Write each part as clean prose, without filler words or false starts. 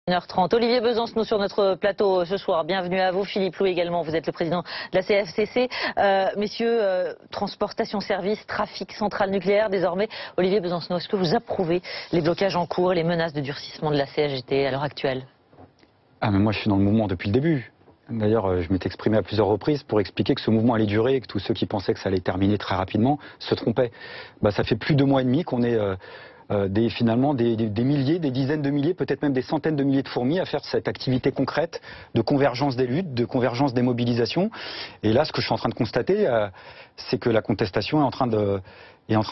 1h30. Olivier Besancenot sur notre plateau ce soir. Bienvenue à vous. Philippe Loup également, vous êtes le président de la CFCC. Messieurs, transportation, service, trafic, centrale nucléaire désormais. Olivier Besancenot, est-ce que vous approuvez les blocages en cours et les menaces de durcissement de la CGT à l'heure actuelle? Ah mais moi je suis dans le mouvement depuis le début. D'ailleurs, je m'étais exprimé à plusieurs reprises pour expliquer que ce mouvement allait durer et que tous ceux qui pensaient que ça allait terminer très rapidement se trompaient. Ça fait plus de 2 mois et demi qu'on est finalement des milliers, des dizaines de milliers, peut-être même des centaines de milliers de fourmis à faire cette activité concrète de convergence des luttes, de convergence des mobilisations. Et là, ce que je suis en train de constater, c'est que la contestation est en train de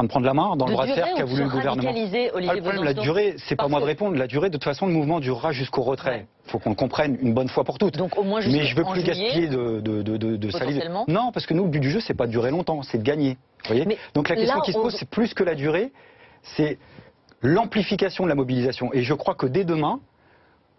prendre la main dans le bras de fer qu'a voulu le gouvernement. Le problème, la durée, c'est pas moi de répondre. La durée, de toute façon, le mouvement durera jusqu'au retrait. Il faut qu'on le comprenne une bonne fois pour toutes. Donc, au moins mais je veux plus gaspiller de salive. Non, parce que nous, le but du jeu, c'est pas de durer longtemps, c'est de gagner. Vous voyez. Donc la question qui se pose, c'est plus que la durée, c'est l'amplification de la mobilisation. Et je crois que dès demain,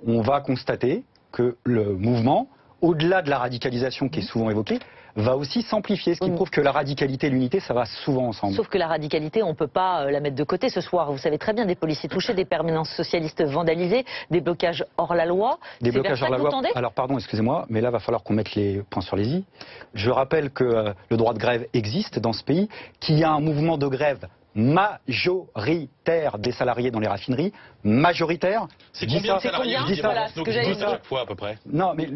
on va constater que le mouvement, au-delà de la radicalisation qui est souvent évoquée, va aussi s'amplifier, ce qui prouve que la radicalité et l'unité, ça va souvent ensemble. Sauf que la radicalité, on ne peut pas la mettre de côté ce soir. Vous savez très bien, des policiers touchés, des permanences socialistes vandalisées, des blocages hors la loi. Des blocages hors la loi. Alors pardon, excusez-moi, mais là, va falloir qu'on mette les points sur les i. Je rappelle que le droit de grève existe dans ce pays, qu'il y a un mouvement de grève majoritaire des salariés dans les raffineries, majoritaire. C'est combien de salariés? Je dis ça chaque fois à peu près. Non, mais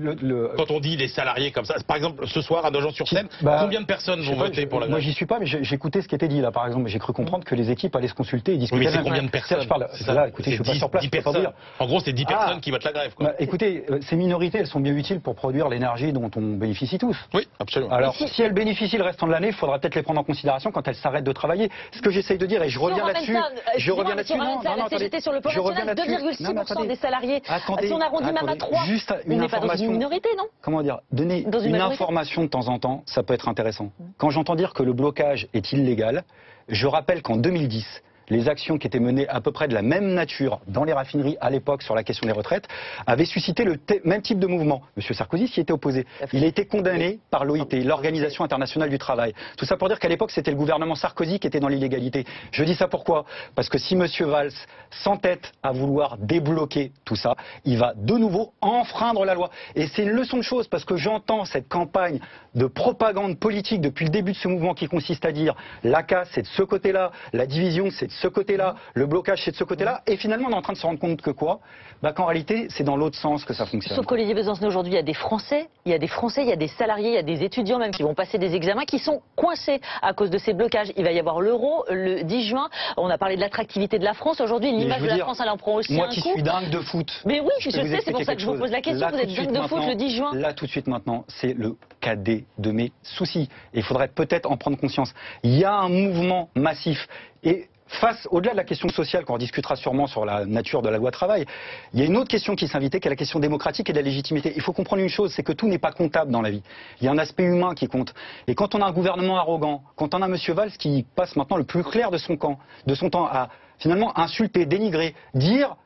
quand on dit les salariés comme ça, par exemple ce soir à Nogent-sur-Seine, combien de personnes vont voter pour la grève? Moi j'y suis pas, mais j'ai écouté ce qui était dit là par exemple. J'ai cru comprendre que les équipes allaient se consulter et discuter. Oui, mais c'est combien de personnes? Je parle. Là, écoutez, je suis pas sur place. 10 personnes. En gros, c'est 10 personnes qui votent la grève. Écoutez, ces minorités, elles sont bien utiles pour produire l'énergie dont on bénéficie tous. Oui, absolument. Alors, si elles bénéficient le restant de l'année, il faudra peut-être les prendre en considération quand elles s'arrêtent de travailler. Ce que j'essaye de dire, et je reviens là-dessus. La CGT sur le plan national, 2,6% des salariés. Si on arrondit même à 3, on n'est pas dans une minorité, non? Comment dire? Donner une information de temps en temps, ça peut être intéressant. Quand j'entends dire que le blocage est illégal, je rappelle qu'en 2010, les actions qui étaient menées à peu près de la même nature dans les raffineries à l'époque sur la question des retraites avaient suscité le même type de mouvement. Monsieur Sarkozy s'y était opposé. Il a été condamné par l'OIT, l'Organisation internationale du travail. Tout ça pour dire qu'à l'époque, c'était le gouvernement Sarkozy qui était dans l'illégalité. Je dis ça pourquoi? Parce que si Monsieur Valls s'entête à vouloir débloquer tout ça, il va de nouveau enfreindre la loi. Et c'est une leçon de choses parce que j'entends cette campagne de propagande politique depuis le début de ce mouvement qui consiste à dire la casse c'est de ce côté-là, la division c'est de ce côté-là, le blocage c'est de ce côté-là, et finalement on est en train de se rendre compte que quoi? Qu'en réalité c'est dans l'autre sens que ça fonctionne. Sauf qu'Olivier Besancenot aujourd'hui, il y a des Français, il y a des salariés, il y a des étudiants même qui vont passer des examens qui sont coincés à cause de ces blocages. Il va y avoir l'euro le 10 juin, on a parlé de l'attractivité de la France, aujourd'hui l'image de la France elle en prend aussi un coup. Moi qui suis dingue de foot. Mais oui, je sais, c'est pour ça que je vous pose la question, vous êtes dingue de foot le 10 juin. Là tout de suite maintenant, c'est le cadet de mes soucis. Et il faudrait peut-être en prendre conscience. Il y a un mouvement massif. Et au-delà de la question sociale, qu'on discutera sûrement sur la nature de la loi travail, il y a une autre question qui s'invitait, qui est la question démocratique et de la légitimité. Il faut comprendre une chose, c'est que tout n'est pas comptable dans la vie. Il y a un aspect humain qui compte. Et quand on a un gouvernement arrogant, quand on a M. Valls qui passe maintenant le plus clair de son temps à finalement insulter, dénigrer, dire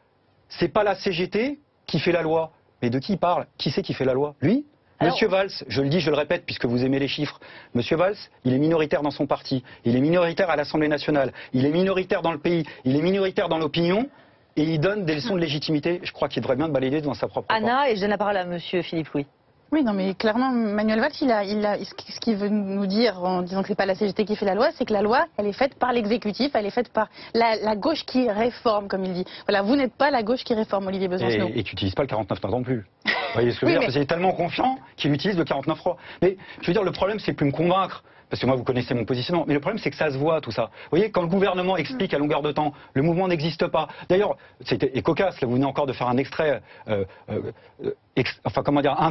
c'est pas la CGT qui fait la loi. Mais de qui il parle? Qui c'est qui fait la loi? Lui? Monsieur Valls, je le dis, je le répète, puisque vous aimez les chiffres, Monsieur Valls, il est minoritaire dans son parti, il est minoritaire à l'Assemblée nationale, il est minoritaire dans le pays, il est minoritaire dans l'opinion, et il donne des leçons de légitimité. Je crois qu'il devrait bien balayer dans sa propre porte. Anna, et je donne la parole à Monsieur Philippe Louis. Oui, non, mais clairement, Manuel Valls, ce qu'il veut nous dire en disant que c'est pas la CGT qui fait la loi, c'est que la loi, elle est faite par l'exécutif, elle est faite par la gauche qui réforme, comme il dit. Voilà, vous n'êtes pas la gauche qui réforme, Olivier Besancenot. Et tu n'utilises pas le 49.3 non plus. Vous voyez ce que je veux dire? Parce qu'il est tellement confiant qu'il utilise le 49.3. Mais je veux dire, le problème, c'est plus me convaincre. Parce que moi, vous connaissez mon positionnement. Mais le problème, c'est que ça se voit, tout ça. Vous voyez, quand le gouvernement explique à longueur de temps, le mouvement n'existe pas. D'ailleurs, c'était cocasse, là, vous venez encore de faire un extrait, un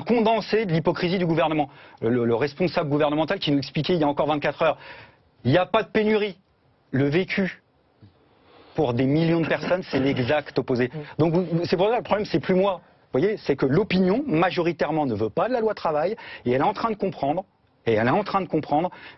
condensé de l'hypocrisie du gouvernement. Le responsable gouvernemental qui nous expliquait il y a encore 24 heures, il n'y a pas de pénurie. Le vécu pour des millions de personnes, c'est l'exact opposé. Donc, c'est pour ça que le problème, c'est plus moi. Vous voyez, c'est que l'opinion, majoritairement, ne veut pas de la loi travail, et elle est en train de comprendre,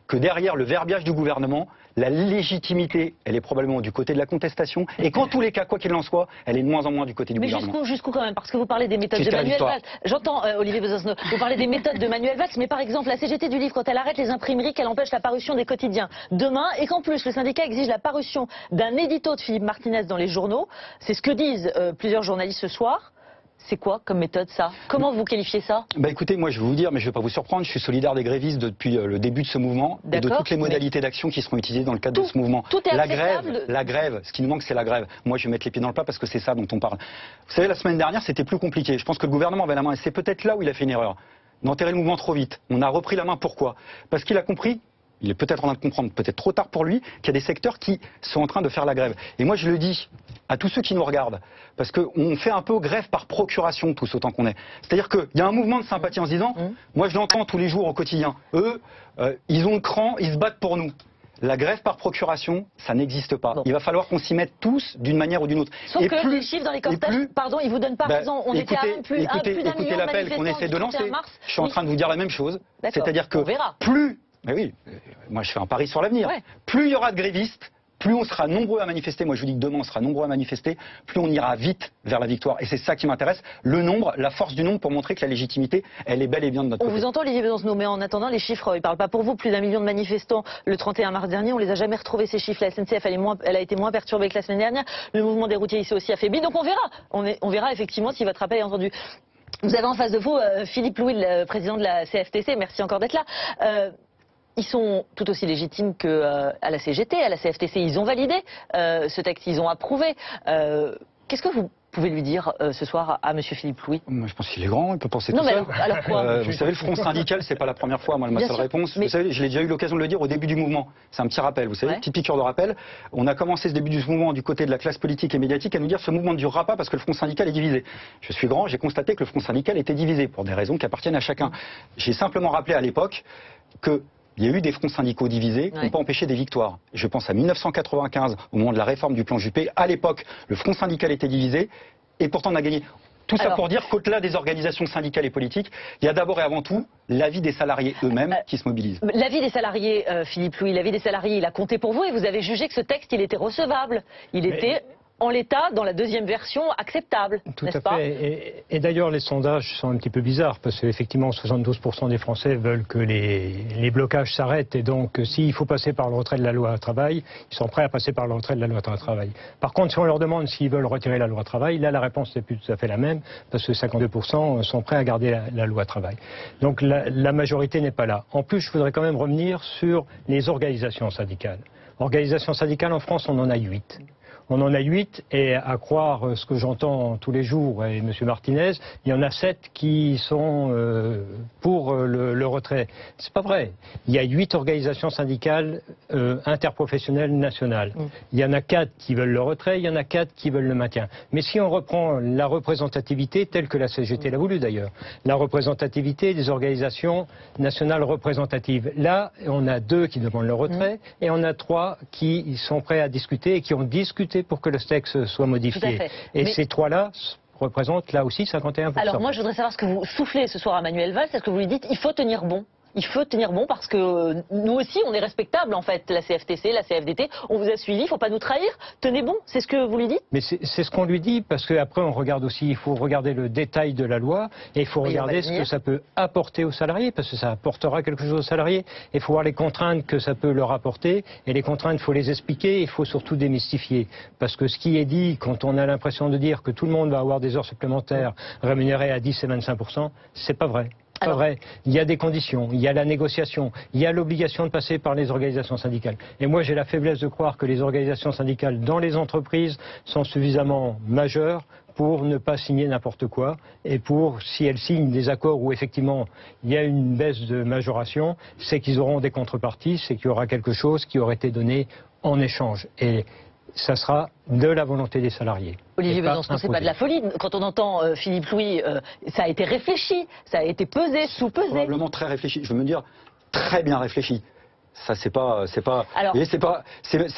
que derrière le verbiage du gouvernement, la légitimité, elle est probablement du côté de la contestation, et qu'en tous les cas, quoi qu'il en soit, elle est de moins en moins du côté du gouvernement. Mais jusqu'où quand même? Parce que vous parlez des méthodes de Manuel Valls. J'entends, Olivier Besancenot, vous parlez des méthodes de Manuel Valls, mais par exemple, la CGT du livre, quand elle arrête les imprimeries, qu'elle empêche la parution des quotidiens demain, et qu'en plus, le syndicat exige la parution d'un édito de Philippe Martinez dans les journaux, c'est ce que disent plusieurs journalistes ce soir. C'est quoi comme méthode ça? Comment vous qualifiez ça? Bah écoutez, moi je vais vous dire, mais je ne vais pas vous surprendre, je suis solidaire des grévistes depuis le début de ce mouvement et de toutes les modalités d'action qui seront utilisées dans le cadre de ce mouvement. Tout est la grève, ce qui nous manque c'est la grève. Moi je vais mettre les pieds dans le plat parce que c'est ça dont on parle. Vous savez, la semaine dernière c'était plus compliqué. Je pense que le gouvernement avait la main et c'est peut-être là où il a fait une erreur. D'enterrer le mouvement trop vite. On a repris la main, pourquoi? Parce qu'il a compris, il est peut-être en train de comprendre, peut-être trop tard pour lui, qu'il y a des secteurs qui sont en train de faire la grève. Et moi je le dis à tous ceux qui nous regardent, parce qu'on fait un peu grève par procuration tous autant qu'on est. C'est-à-dire qu'il y a un mouvement de sympathie en se disant, moi je l'entends tous les jours au quotidien, eux, ils ont le cran, ils se battent pour nous. La grève par procuration, ça n'existe pas. Bon. Il va falloir qu'on s'y mette tous d'une manière ou d'une autre. Sauf et que plus, les chiffres dans les cortèges, pardon, ils vous donnent pas raison. On était à plus d'un million écoutez l'appel qu'on essaie de lancer. Je suis en train de vous dire la même chose. C'est-à-dire que plus, mais oui, moi je fais un pari sur l'avenir, plus il y aura de grévistes, plus on sera nombreux à manifester, moi je vous dis que demain on sera nombreux à manifester, plus on ira vite vers la victoire. Et c'est ça qui m'intéresse, le nombre, la force du nombre pour montrer que la légitimité, elle est bel et bien de notre côté. On vous entend Olivier Besancenot, mais en attendant les chiffres, ils ne parlent pas pour vous. Plus d'1 million de manifestants le 31 mars dernier, on les a jamais retrouvés ces chiffres. La SNCF, elle a été moins perturbée que la semaine dernière. Le mouvement des routiers ici aussi affaibli. Donc on verra. On verra effectivement si votre appel est entendu. Vous avez en face de vous Philippe Louis, le président de la CFTC. Merci encore d'être là. Ils sont tout aussi légitimes qu'à la CGT, à la CFTC. Ils ont validé ce texte, ils ont approuvé. Qu'est-ce que vous pouvez lui dire ce soir à Monsieur Philippe Louis? Moi, je pense qu'il est grand, il peut penser tout seul. Alors quoi vous savez, le front syndical, c'est pas la première fois. Moi, ma seule réponse, vous savez, je l'ai déjà eu l'occasion de le dire au début du mouvement. C'est un petit rappel, vous savez, petite piqûre de rappel. On a commencé ce début du mouvement du côté de la classe politique et médiatique à nous dire ce mouvement ne durera pas parce que le front syndical est divisé. Je suis grand, j'ai constaté que le front syndical était divisé pour des raisons qui appartiennent à chacun. J'ai simplement rappelé à l'époque que il y a eu des fronts syndicaux divisés qui n'ont pas empêché des victoires. Je pense à 1995, au moment de la réforme du plan Juppé. À l'époque, le front syndical était divisé et pourtant on a gagné. Tout ça pour dire qu'au-delà des organisations syndicales et politiques, il y a d'abord et avant tout l'avis des salariés eux-mêmes qui se mobilisent. L'avis des salariés, Philippe Louis, l'avis des salariés, il a compté pour vous et vous avez jugé que ce texte, il était recevable. Il était... en l'état, dans la deuxième version, acceptable, n'est-ce pas? Et d'ailleurs, les sondages sont un petit peu bizarres, parce qu'effectivement, 72% des Français veulent que les blocages s'arrêtent, et donc s'il faut passer par le retrait de la loi travail, ils sont prêts à passer par le retrait de la loi travail. Par contre, si on leur demande s'ils veulent retirer la loi travail, là, la réponse n'est plus tout à fait la même, parce que 52% sont prêts à garder la loi travail. Donc la majorité n'est pas là. En plus, je voudrais quand même revenir sur les organisations syndicales. Organisations syndicales, en France, on en a 8. On en a 8 et à croire ce que j'entends tous les jours et M. Martinez, il y en a 7 qui sont pour le retrait. C'est pas vrai. Il y a 8 organisations syndicales interprofessionnelles nationales. Il y en a 4 qui veulent le retrait, il y en a 4 qui veulent le maintien. Mais si on reprend la représentativité telle que la CGT l'a voulu d'ailleurs, la représentativité des organisations nationales représentatives, là on a 2 qui demandent le retrait et on a 3 qui sont prêts à discuter et qui ont discuté pour que le texte soit modifié. Et ces 3-là représentent là aussi 51%. Alors moi je voudrais savoir ce que vous soufflez ce soir à Manuel Valls. Est-ce que vous lui dites il faut tenir bon? Il faut tenir bon parce que nous aussi on est respectables en fait, la CFTC, la CFDT, on vous a suivi, il ne faut pas nous trahir, tenez bon, c'est ce que vous lui dites? Mais c'est ce qu'on lui dit parce qu'après on regarde aussi, il faut regarder le détail de la loi et il faut regarder ce que ça peut apporter aux salariés parce que ça apportera quelque chose aux salariés. Il faut voir les contraintes que ça peut leur apporter et les contraintes il faut les expliquer, il faut surtout démystifier parce que ce qui est dit quand on a l'impression de dire que tout le monde va avoir des heures supplémentaires rémunérées à 10 et 25%, c'est pas vrai. Pas vrai. Il y a des conditions, il y a la négociation, il y a l'obligation de passer par les organisations syndicales. Et moi, j'ai la faiblesse de croire que les organisations syndicales dans les entreprises sont suffisamment majeures pour ne pas signer n'importe quoi et pour, si elles signent des accords où effectivement il y a une baisse de majoration, c'est qu'ils auront des contreparties, c'est qu'il y aura quelque chose qui aurait été donné en échange. Et ça sera de la volonté des salariés. Olivier Besancenot, c'est pas de la folie. Quand on entend Philippe Louis, ça a été réfléchi, ça a été pesé, sous-pesé. Probablement très réfléchi. Je veux me dire très bien réfléchi. Ça, c'est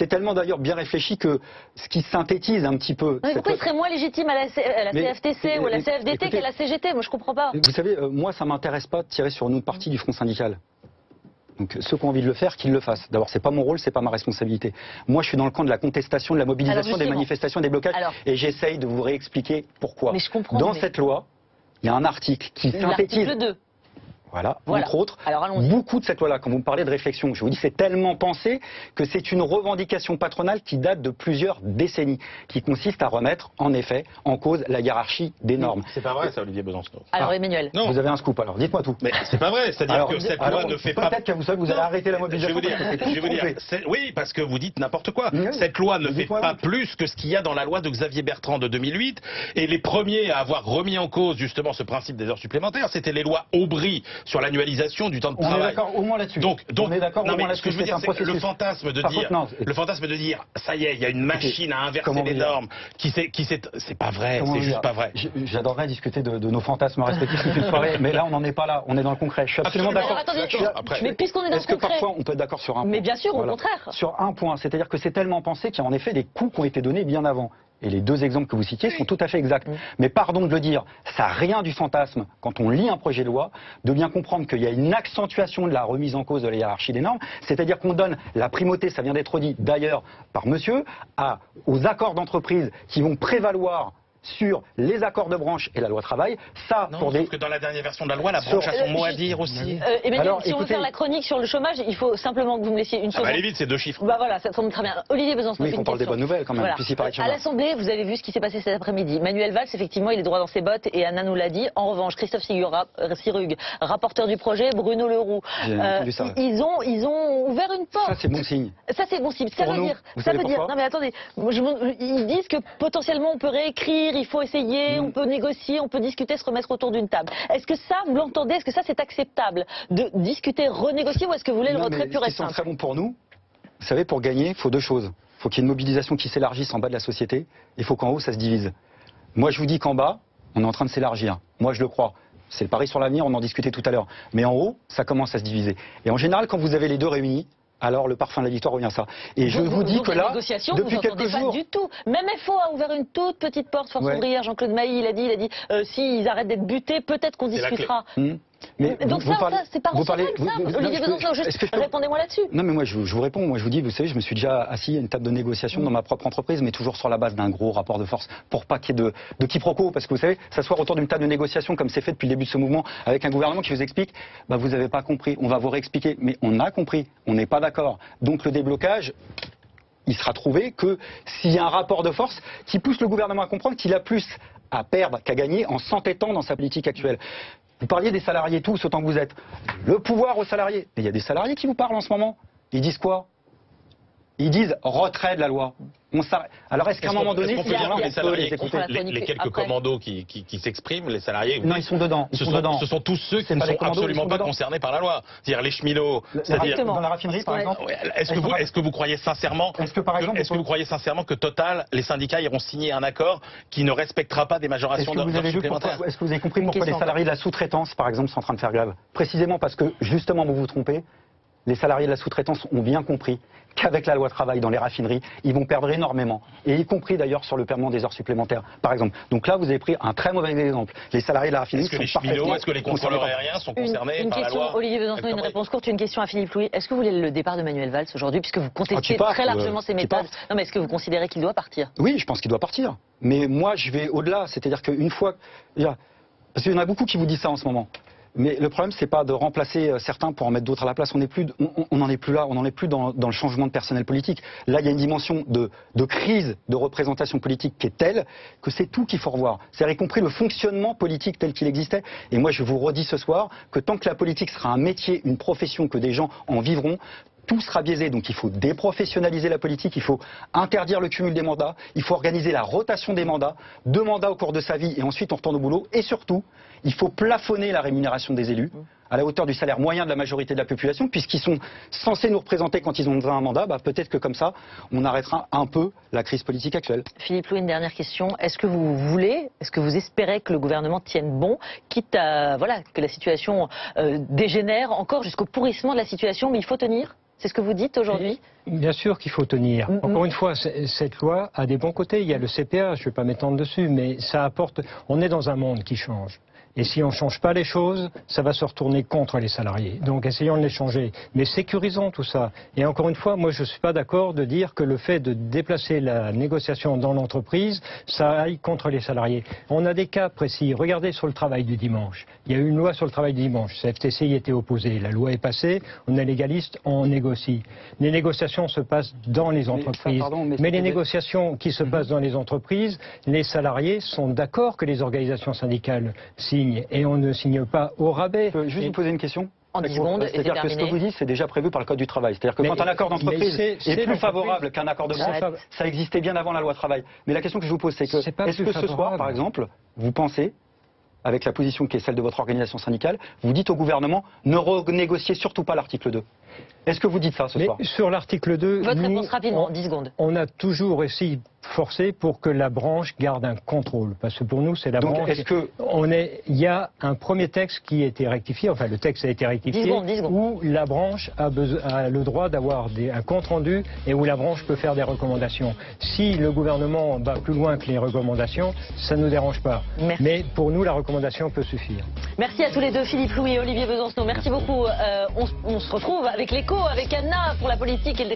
tellement d'ailleurs bien réfléchi que ce qui synthétise un petit peu. Mais pourquoi il serait moins légitime à la CFTC ou à la CFDT qu'à la CGT? Moi, je comprends pas. Vous savez, moi, ça m'intéresse pas de tirer sur une autre partie du front syndical. Donc ceux qui ont envie de le faire, qu'ils le fassent. D'abord, c'est pas mon rôle, c'est pas ma responsabilité. Moi, je suis dans le camp de la contestation, de la mobilisation, des manifestations, des blocages, et j'essaye de vous réexpliquer pourquoi. Mais je comprends. Dans cette loi, il y a un article qui synthétise. L'article 2. Voilà, entre autres, beaucoup de cette loi-là, quand vous me parlez de réflexion, je vous dis c'est tellement pensé que c'est une revendication patronale qui date de plusieurs décennies, qui consiste à remettre en effet en cause la hiérarchie des normes. C'est pas vrai ça, Olivier Besancenot. Alors Emmanuel, non. Vous avez un scoop alors, dites-moi tout. Mais c'est pas vrai, c'est-à-dire que cette loi ne fait pas... Peut-être qu'à vous seul, vous allez arrêter la mobilisation. Je vais vous dire, oui, parce que vous dites n'importe quoi. Cette loi ne fait pas plus que ce qu'il y a dans la loi de Xavier Bertrand de 2008, et les premiers à avoir remis en cause justement ce principe des heures supplémentaires, c'était les lois Aubry sur l'annualisation du temps de travail. On est d'accord au moins là-dessus. Donc, on est d'accord au moins là-dessus. Ce que je veux dire, c'est que le fantasme de dire, ça y est, il y a une machine à inverser les normes, c'est pas vrai, c'est juste pas vrai. J'adorerais discuter de nos fantasmes respectifs toute une soirée, mais là, on n'en est pas là, on est dans le concret. Je suis absolument d'accord. Mais puisqu'on est dans le concret... Est-ce que parfois, on peut être d'accord sur un point? Mais bien sûr, au contraire. Sur un point, c'est-à-dire que c'est tellement pensé qu'il y a en effet des coups qui ont été donnés bien avant. Et les deux exemples que vous citiez sont tout à fait exacts. Mais pardon de le dire, ça n'a rien du fantasme, quand on lit un projet de loi, de bien comprendre qu'il y a une accentuation de la remise en cause de la hiérarchie des normes. C'est-à-dire qu'on donne la primauté, ça vient d'être dit d'ailleurs par monsieur, aux accords d'entreprise qui vont prévaloir sur les accords de branche et la loi travail, ça non, pour sauf que dans la dernière version de la loi, la branche a son mot à dire aussi. Emmanuel, si on veut faire la chronique sur le chômage, il faut simplement que vous me laissiez une seconde. Ça va aller vite, c'est 2 chiffres. Bah voilà, ça tombe très bien. Olivier Besancenot, oui, il faut parler des bonnes nouvelles quand même. Voilà. À l'Assemblée, vous avez vu ce qui s'est passé cet après-midi. Manuel Valls, effectivement, il est droit dans ses bottes et Anna nous l'a dit. En revanche, Christophe Sirugue, rapporteur du projet, Bruno Leroux, ils ont ouvert une porte. Ça, c'est bon signe. Ça, c'est bon signe. Ça veut dire. Non mais attendez, ils disent que potentiellement on peut réécrire, il faut essayer. On peut négocier, on peut discuter, se remettre autour d'une table. Est-ce que ça, vous l'entendez, est-ce que ça c'est acceptable de discuter, renégocier, ou est-ce que vous voulez le retrait pur et simple? Ce qui sont très bons pour nous, vous savez, pour gagner, il faut deux choses. Il faut qu'il y ait une mobilisation qui s'élargisse en bas de la société, il faut qu'en haut ça se divise. Moi je vous dis qu'en bas, on est en train de s'élargir. Moi je le crois. C'est le pari sur l'avenir, on en discutait tout à l'heure. Mais en haut, ça commence à se diviser. Et en général, quand vous avez les deux réunis, alors le parfum de la victoire revient à ça. Et je vous dis que là, depuis quelques jours... Pas du tout. Même FO a ouvert une toute petite porte, force ouvrière. Jean-Claude Mailly, il a dit, s'ils arrêtent d'être butés, peut-être qu'on discutera. Mais donc c'est pas rationnel, ça. Olivier Besancenot, juste répondez-moi là-dessus. Non, mais moi je vous réponds. Moi je vous dis, vous savez, je me suis déjà assis à une table de négociation dans ma propre entreprise, mais toujours sur la base d'un gros rapport de force, pour pas qu'il y ait de quiproquos. Parce que vous savez, s'asseoir autour d'une table de négociation comme c'est fait depuis le début de ce mouvement, avec un gouvernement qui vous explique, bah vous n'avez pas compris, on va vous réexpliquer. Mais on a compris, on n'est pas d'accord. Donc le déblocage, il sera trouvé que s'il y a un rapport de force qui pousse le gouvernement à comprendre qu'il a plus à perdre qu'à gagner en s'entêtant dans sa politique actuelle. Vous parliez des salariés tous, autant que vous êtes. Le pouvoir aux salariés. Mais il y a des salariés qui vous parlent en ce moment. Ils disent quoi? Ils disent retrait de la loi. Alors est-ce qu'à un moment donné, les quelques commandos qui s'expriment, les salariés, non, ils sont dedans. Ce sont tous ceux qui ne sont absolument pas concernés par la loi. C'est-à-dire les cheminots. Dans la raffinerie, par exemple. Est-ce que vous croyez sincèrement que Total, les syndicats iront signer un accord qui ne respectera pas des majorations d'heures supplémentaires? Est-ce que vous avez compris pourquoi les salariés de la sous-traitance, par exemple, sont en train de faire grève? Précisément parce que, justement, vous vous trompez. Les salariés de la sous-traitance ont bien compris qu'avec la loi travail dans les raffineries, ils vont perdre énormément. Et y compris d'ailleurs sur le paiement des heures supplémentaires, par exemple. Donc là, vous avez pris un très mauvais exemple. Les salariés de la raffinerie sont parfaitement... Est-ce que les contrôleurs aériens sont concernés par la loi? Olivier Besancenot, une réponse courte, une question à Philippe Louis. Est-ce que vous voulez le départ de Manuel Valls aujourd'hui, puisque vous contestez très largement ses méthodes? Non, mais est-ce que vous considérez qu'il doit partir? Oui, je pense qu'il doit partir. Mais moi, je vais au-delà. C'est-à-dire qu'une fois... Parce qu'il y en a beaucoup qui vous disent ça en ce moment. Mais le problème, c'est pas de remplacer certains pour en mettre d'autres à la place. On n'en est plus là, on n'en est plus dans le changement de personnel politique. Là, il y a une dimension de crise de représentation politique qui est telle que c'est tout qu'il faut revoir. C'est-à-dire y compris le fonctionnement politique tel qu'il existait. Et moi, je vous redis ce soir que tant que la politique sera un métier, une profession, que des gens en vivront, tout sera biaisé. Donc il faut déprofessionnaliser la politique, il faut interdire le cumul des mandats, il faut organiser la rotation des mandats, 2 mandats au cours de sa vie et ensuite on retourne au boulot. Et surtout, il faut plafonner la rémunération des élus à la hauteur du salaire moyen de la majorité de la population, puisqu'ils sont censés nous représenter quand ils ont un mandat. Peut-être que comme ça, on arrêtera un peu la crise politique actuelle. Philippe Louis, une dernière question. Est-ce que vous espérez que le gouvernement tienne bon, quitte à que la situation dégénère encore jusqu'au pourrissement de la situation, mais il faut tenir? C'est ce que vous dites aujourd'hui? Bien sûr qu'il faut tenir. Encore une fois, cette loi a des bons côtés. Il y a le CPA, je ne vais pas m'étendre dessus, mais ça apporte... On est dans un monde qui change. Et si on ne change pas les choses, ça va se retourner est contre les salariés. Donc essayons de les changer. Mais sécurisons tout ça. Et encore une fois, moi je ne suis pas d'accord de dire que le fait de déplacer la négociation dans l'entreprise, ça aille contre les salariés. On a des cas précis. Regardez sur le travail du dimanche. Il y a eu une loi sur le travail du dimanche. CFTC y était opposé. La loi est passée. On est légaliste, on négocie. Les négociations se passent dans les entreprises. Mais les négociations qui se passent dans les entreprises, les salariés sont d'accord que les organisations syndicales signent. Et on ne signe pas au rabais. Je peux juste vous poser une question ? En 10 secondes, c'est-à-dire que ce que vous dites, c'est déjà prévu par le Code du travail. C'est-à-dire que quand un accord d'entreprise est plus favorable qu'un accord de branche, ça existait bien avant la loi travail. Mais la question que je vous pose, c'est que est-ce que ce soir, par exemple, vous pensez, avec la position qui est celle de votre organisation syndicale, vous dites au gouvernement ne renégociez surtout pas l'article 2 ? Est-ce que vous dites ça ce soir ? Sur l'article 2, votre réponse rapidement, 10 secondes. On a toujours essayé forcé pour que la branche garde un contrôle. Parce que pour nous, c'est la branche. Il y a un premier texte qui a été rectifié, enfin le texte a été rectifié, 10 secondes. où la branche a le droit d'avoir un compte rendu et où la branche peut faire des recommandations. Si le gouvernement va plus loin que les recommandations, ça ne nous dérange pas. Merci. Mais pour nous, la recommandation peut suffire. Merci à tous les deux, Philippe Louis et Olivier Besancenot. Merci beaucoup. On se retrouve avec l'écho, avec Anna pour la politique et le